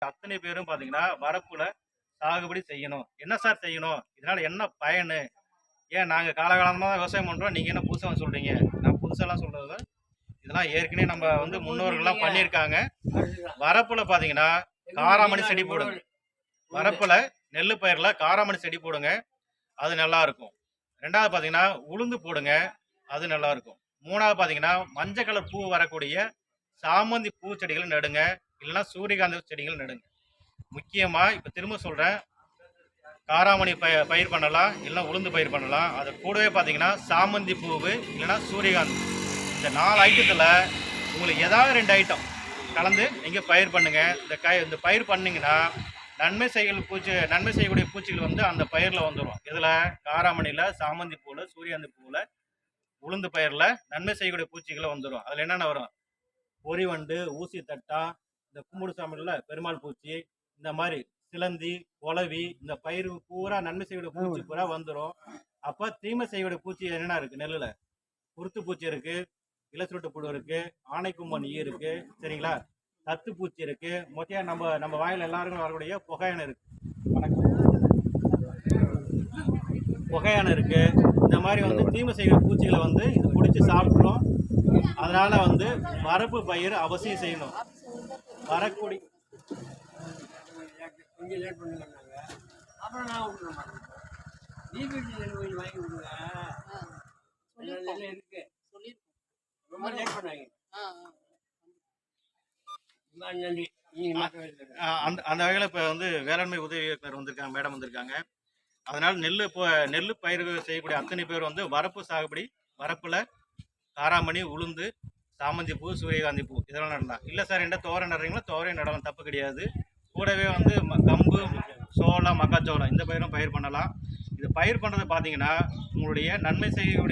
அத்தனை பேரும் பார்த்தீங்கன்னா, வரப்புல சாகுபடி செய்யணும். என்ன சார் செய்யணும்? இதனால என்ன பயனு? ஏன் நாங்க காலகாலமா விவசாயம் பண்றோம். நீங்க என்ன புதுசா வந்து சொல்றீங்க? நான் புதுசாலாம் சொல்றது இல்ல. இதெல்லாம் ஏற்கனவே நம்ம வந்து முன்னோர்கள்லாம் பண்ணியிருக்காங்க. வரப்புல பார்த்தீங்கன்னா, காராமணி செடி போடுங்க. வரப்புல நெல்லு பயிர்ல காராமணி செடி போடுங்க. அது நல்லாருக்கும். 2வது பார்த்தீங்கன்னா, உளுந்து போடுங்க. அது நல்லாருக்கும். 3வது பார்த்தீங்கன்னா, மஞ்ச கலர் பூ வரக்கூடிய சாமந்தி பூச்செடிகள நடுங்க. இல்லன்னா சூரியகாந்தி செடிகள் நடுங்க. முக்கியமா இப்ப திரும்ப சொல்றேன். காராமணி பயிர் பண்ணலாம். இல்லன்னா உளுந்து பயிர் பண்ணலாம். அது கூடவே பார்த்தீங்கன்னா, சாமந்தி பூவு இல்லன்னா சூரியகாந்தி. இந்த 4 ஐட்டத்துல உங்களுக்கு ஏதாவது 2 ஐட்டம் கலந்து நீங்க பயிர் பண்ணுங்க. இந்த பயிர் பண்ணீங்கன்னா, நன்மை செய்யக்கூடிய பூச்சிகள் வந்து அந்த பயிர்ல வந்துரும். எதுல? காராமணில, சாமந்தி பூவுல, சூரியகாந்தி பூவுல, உளுந்து பயிர்ல நன்மை செய்யக்கூடிய பூச்சிகள் வந்துரும். அதுல என்னென்ன வரும்? பொறிவண்டு, ஊசி தட்டா, இந்த கும்புடு சாமில பெருமாள் பூச்சி, இந்த மாதிரி சிலந்தி, குளவி, இந்த பயிர் பூரா நன்மை செய்யக்கூடிய பூச்சி பூரா வந்துரும். அப்ப தீமை செய்யக்கூடிய பூச்சி என்னென்ன இருக்கு நெல்லுல? குருத்து பூச்சி இருக்கு, இலசுருட்டு புழு இருக்கு, ஆனைக்கும்பன் ஈ இருக்கு, சரிங்களா? தத்து பூச்சி இருக்கு, மொத்தையா நம்ம வாயில எல்லாருக்கும் வரக்கூடிய புகையான இருக்கு. புகையான இருக்கு. இந்த மாதிரி வந்து தீமை செய்கிற பூச்சிகளை வந்து இது பிடிச்சி சாப்பிட்றோம். அதனால வந்து வரப்பு பயிர் அவசியம் செய்யணும். வரக்கூடிய கொஞ்சம் லேட் பண்ணுங்க. அப்புறம் நான் விட்டுருவேன். டிபிடி கொஞ்சம் வாங்கி விடுங்க. இருக்கு ரொம்ப லேட் பண்ணாங்க. நன்றி. அந்த அந்த வகையில் இப்போ வந்து வேளாண்மை உதவி இயக்குனர் வந்திருக்காங்க, மேடம் வந்திருக்காங்க. அதனால நெல் பயிர் செய்யக்கூடிய அத்தனை பேர் வந்து வரப்பு சாகுபடி, வரப்புல காராமணி, உளுந்து, சாமந்தி பூ, சூரியகாந்தி பூ இதெல்லாம் நடலாம். இல்லை சார் என்ன துவரை நடுறீங்களோ துவரையும் நடலாம், தப்பு கிடையாது. கூடவே வந்து கம்பு, சோளம், மக்காச்சோளம் இந்த பயிரும் பயிர் பண்ணலாம். இது பயிர் பண்ணுறது பார்த்தீங்கன்னா, உங்களுடைய நன்மை செய்யக்கூடிய